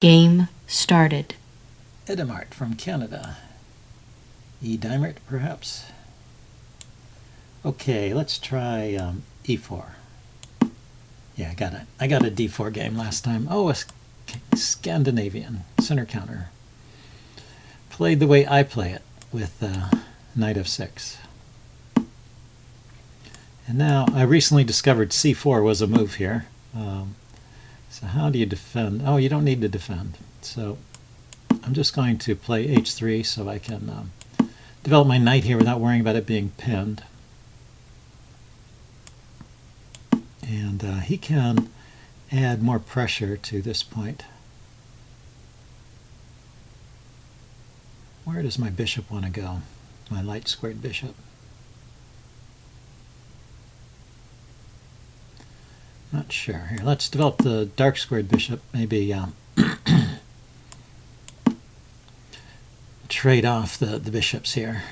Game started. Edamart from Canada. E. Dimert, perhaps? Okay, let's try E4. Yeah, I got a D4 game last time. Oh, a Scandinavian center counter. Played the way I play it with knight f6. And now I recently discovered c4 was a move here. So how do you defend? Oh, you don't need to defend. So I'm just going to play h3 so I can develop my knight here without worrying about it being pinned. And he can add more pressure to this point. Where does my bishop want to go? My light squared bishop. Not sure. Here, let's develop the dark squared bishop. Maybe trade off the bishops here.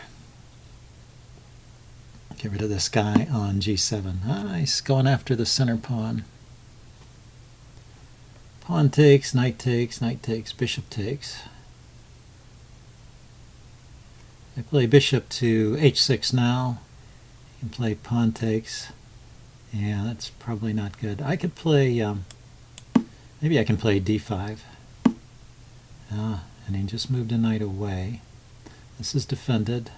Get rid of this guy on g7. Nice, going after the center pawn. Pawn takes, knight takes, knight takes, bishop takes. I play bishop to h6 now. You can play pawn takes. Yeah, that's probably not good. I could play, maybe I can play d5. And he just moved a knight away. This is defended.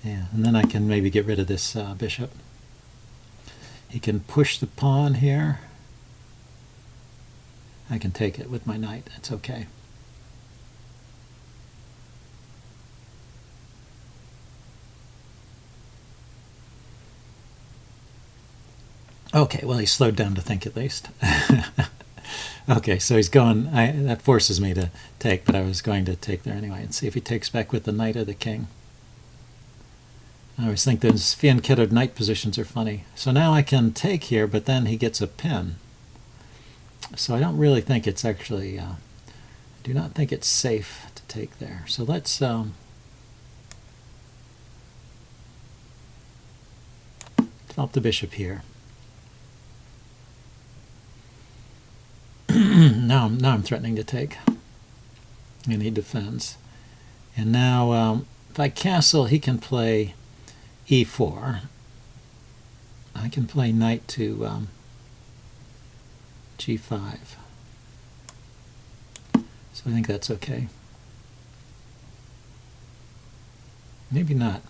Yeah, and then I can maybe get rid of this bishop. He can push the pawn here. I can take it with my knight. That's okay. Okay, well, he slowed down to think at least. Okay, so he's going, that forces me to take, but I was going to take there anyway and see if he takes back with the knight or the king. I always think those fianchettoed knight positions are funny. So now I can take here, but then he gets a pin. So I don't really think it's actually, do not think it's safe to take there. So let's develop the bishop here. now I'm threatening to take. And he defends. And now if I castle, he can play e4. I can play knight to g5. So I think that's okay. Maybe not.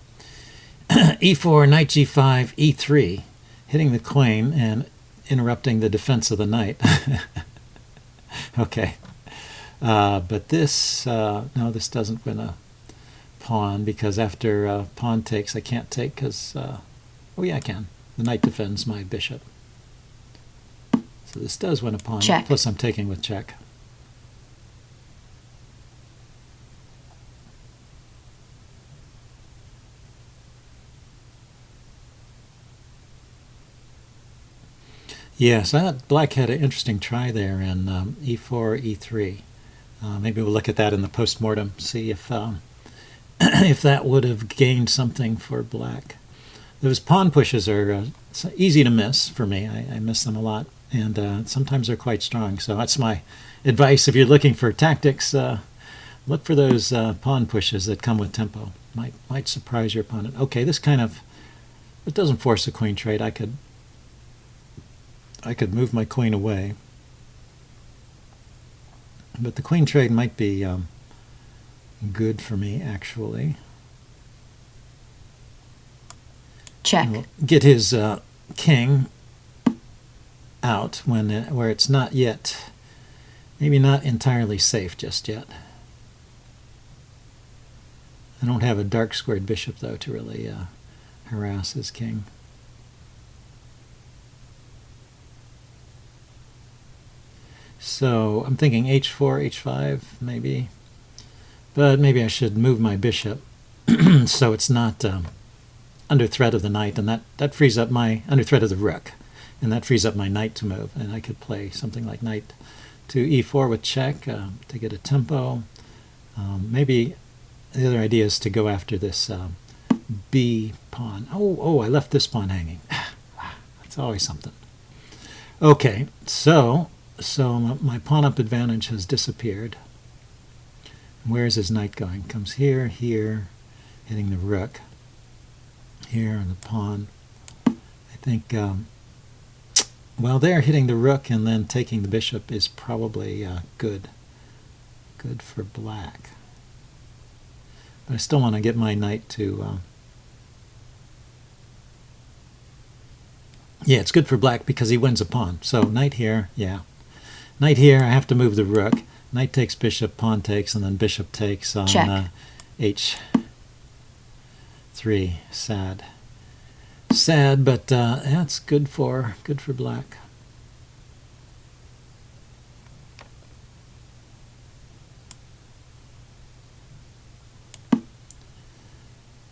e4, knight g5, e3, hitting the queen and interrupting the defense of the knight. Okay. But this, no, this doesn't win a pawn, because after pawn takes, I can't take because, oh yeah, I can. The knight defends my bishop. So this does win a pawn. Check. Plus I'm taking with check. Yes, I thought black had an interesting try there in e4, e3. Maybe we'll look at that in the postmortem, see if if that would have gained something for black. Those pawn pushes are easy to miss for me. I miss them a lot, and sometimes they're quite strong. So that's my advice. If you're looking for tactics, look for those pawn pushes that come with tempo. Might surprise your opponent. Okay, this kind of, it doesn't force a queen trade. I could move my queen away. But the queen trade might be good for me, actually. Check. We'll get his king out where it's not yet, maybe not entirely safe just yet. I don't have a dark squared bishop, though, to really harass his king. So I'm thinking h4, h5, maybe. But maybe I should move my bishop so it's not under threat of the knight, and that frees up my, under threat of the rook, and that frees up my knight to move. And I could play something like knight to e4 with check to get a tempo. Maybe the other idea is to go after this b pawn. Oh, I left this pawn hanging. That's always something. Okay, so So my pawn-up advantage has disappeared. Where's his knight going? Comes here, here, hitting the rook. Here on the pawn. I think, well, there hitting the rook and then taking the bishop is probably good. Good for black. But I still want to get my knight to... yeah, it's good for black because he wins a pawn. So knight here, yeah. Knight here, I have to move the rook. Knight takes bishop, pawn takes, and then bishop takes on h3. Sad. Sad, but that's good for black.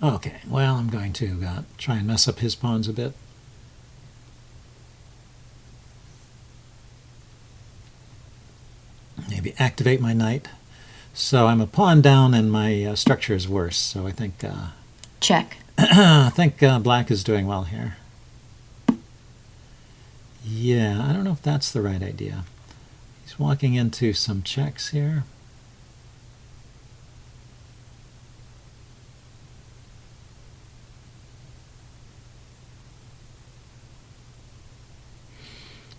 Okay, well, I'm going to try and mess up his pawns a bit. Maybe activate my knight. So I'm a pawn down and my structure is worse, so I think... check. I think black is doing well here. Yeah, I don't know if that's the right idea. He's walking into some checks here.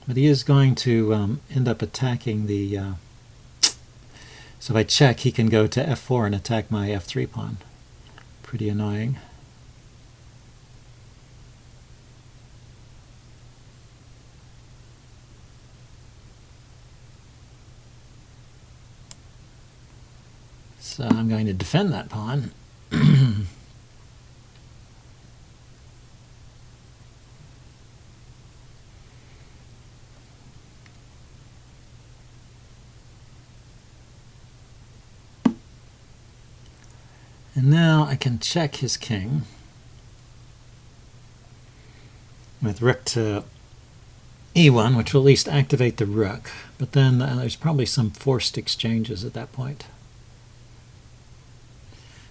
But he is going to end up attacking the... so if I check, he can go to f4 and attack my f3 pawn. Pretty annoying. So I'm going to defend that pawn. And now I can check his king with rook to e1, which will at least activate the rook. But then there's probably some forced exchanges at that point.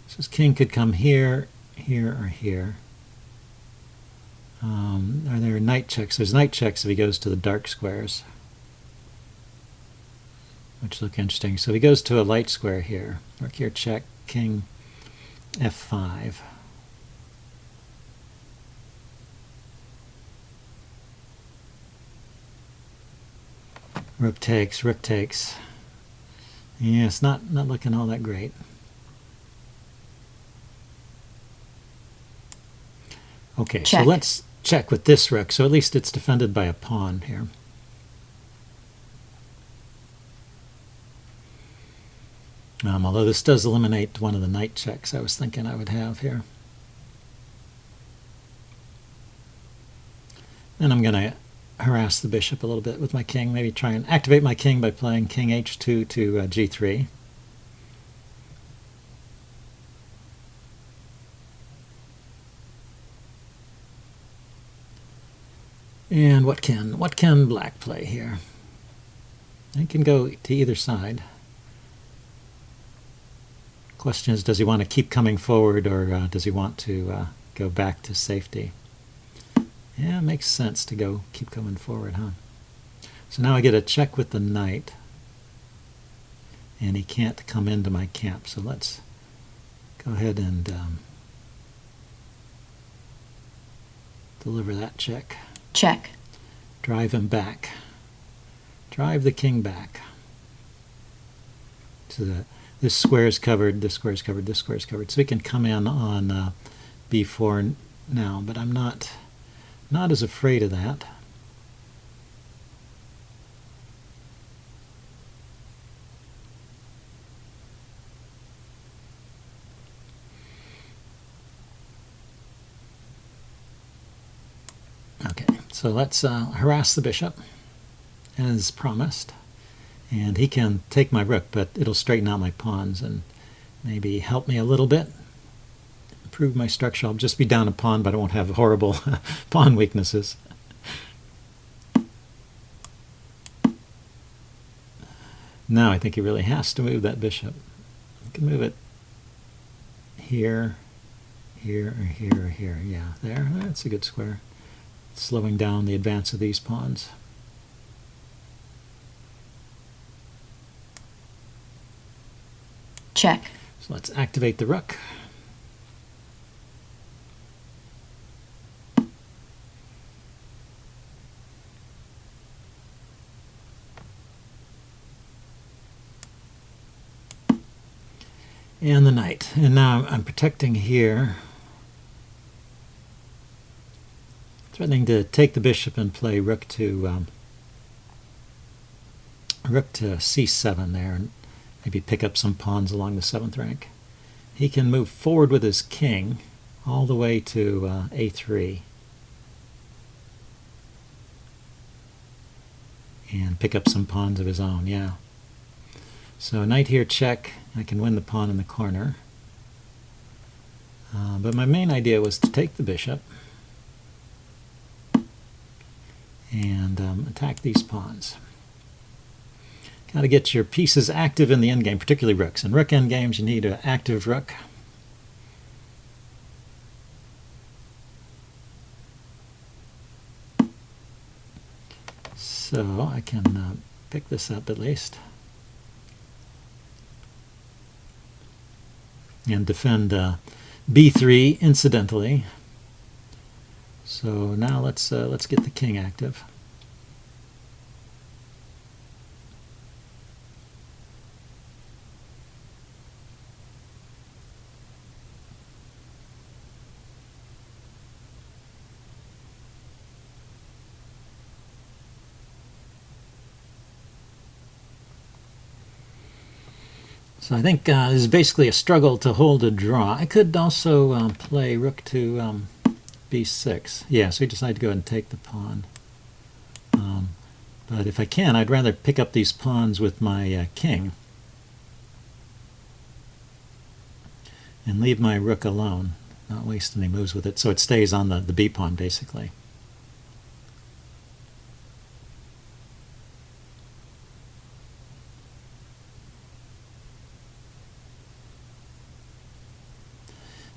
So his king could come here, here, or here. Are there knight checks? There's knight checks if he goes to the dark squares, which look interesting. So if he goes to a light square here, rook here, check, king, f5. Rook takes, rook takes. Yeah, it's not looking all that great. Okay, check. So let's check with this rook. So at least it's defended by a pawn here. Although this does eliminate one of the knight checks I was thinking I would have here. Then I'm going to harass the bishop a little bit with my king. Maybe try and activate my king by playing king h2 to g3. And what can black play here? He can go to either side. Question is, does he want to keep coming forward, or does he want to go back to safety? Yeah, it makes sense to keep coming forward, huh? So now I get a check with the knight, and he can't come into my camp. So let's go ahead and deliver that check. Check. Drive him back. Drive the king back. So this square is covered, this square is covered, this square is covered. So we can come in on b4 now, but I'm not as afraid of that. Okay, so let's harass the bishop as promised. And he can take my rook, but it'll straighten out my pawns and maybe help me a little bit. Improve my structure. I'll just be down a pawn, but I won't have horrible pawn weaknesses. Now I think he really has to move that bishop. He can move it here, here, or here, or here. Yeah, there. That's a good square. Slowing down the advance of these pawns. check, So let's activate the rook. And the knight. And now I'm protecting here. Threatening to take the bishop and play rook to c7 there, and maybe pick up some pawns along the 7th rank. He can move forward with his king all the way to a3 and pick up some pawns of his own. Yeah. So knight here, check. I can win the pawn in the corner. But my main idea was to take the bishop and attack these pawns. Got to get your pieces active in the endgame, particularly rooks. In rook endgames, you need an active rook. So I can pick this up at least and defend b3 incidentally. So now let's get the king active. So I think this is basically a struggle to hold a draw. I could also play rook to b6. Yeah, so we decided to go ahead and take the pawn. But if I can, I'd rather pick up these pawns with my king and leave my rook alone, not waste any moves with it, so it stays on the b pawn basically.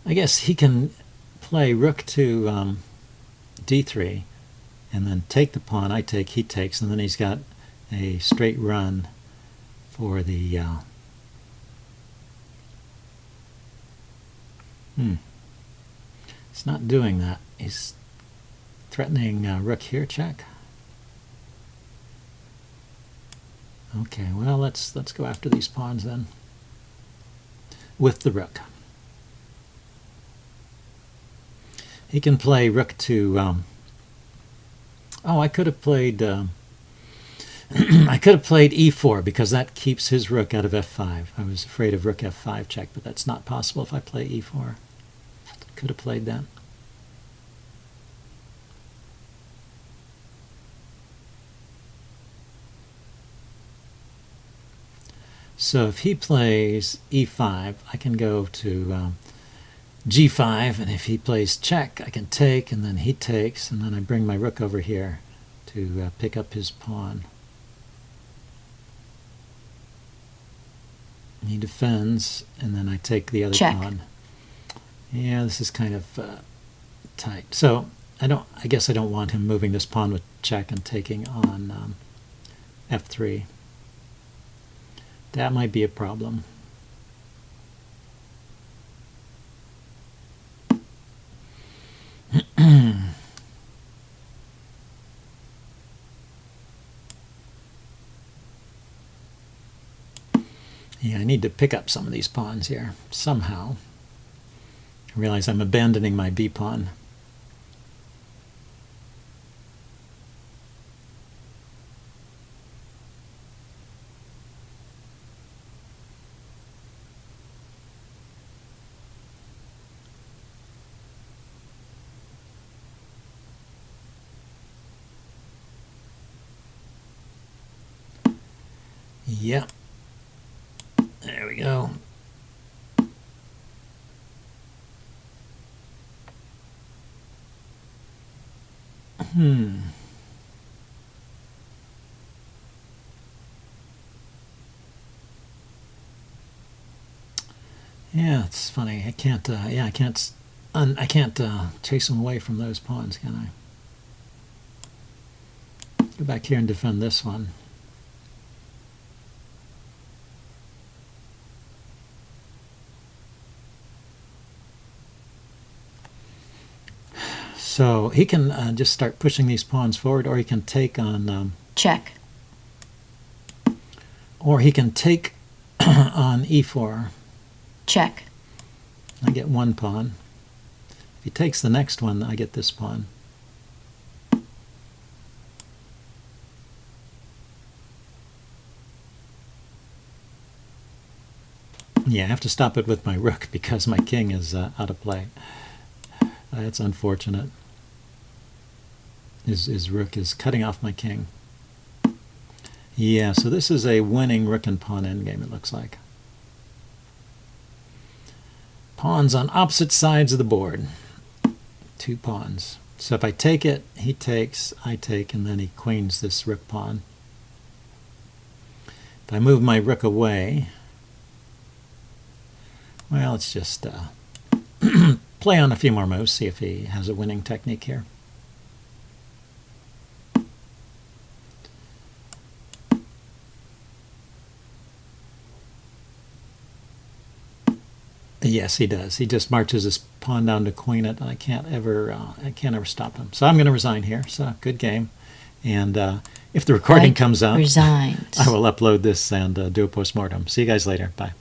I guess he can play rook to d3 and then take the pawn. I take, he takes, and then he's got a straight run for the It's not doing that. He's threatening rook here, check. Okay, well, let's go after these pawns then with the rook. He can play rook to oh, I could have played I could have played e4 because that keeps his rook out of f5. I was afraid of rook f5 check, but that's not possible if I play e4. Could have played that. So if he plays e5, I can go to g5, and if he plays check, I can take, and then he takes, and then I bring my rook over here to pick up his pawn. He defends, and then I take the other check. pawn. Yeah, this is kind of tight. So I guess I don't want him moving this pawn with check and taking on f3. That might be a problem. Yeah, I need to pick up some of these pawns here somehow. I realize I'm abandoning my b pawn. Yep. There we go. Yeah, it's funny. I can't. Yeah, I can't. I can't chase him away from those pawns, can I? Go back here and defend this one. So he can just start pushing these pawns forward, or he can take on... check, or he can take on e4. check, I get one pawn. If he takes the next one, I get this pawn. Yeah, I have to stop it with my rook because my king is out of play. That's unfortunate. His rook is cutting off my king. Yeah, so this is a winning rook and pawn endgame, it looks like. Pawns on opposite sides of the board. 2 pawns. So if I take it, he takes, I take, and then he queens this rook pawn. If I move my rook away, well, let's just play on a few more moves, see if he has a winning technique here. Yes, he does. He just marches his pawn down to queen it, and I can't ever stop him. So I'm going to resign here. So good game, and if the recording White comes out, resigns. I will upload this and do a postmortem. See you guys later. Bye.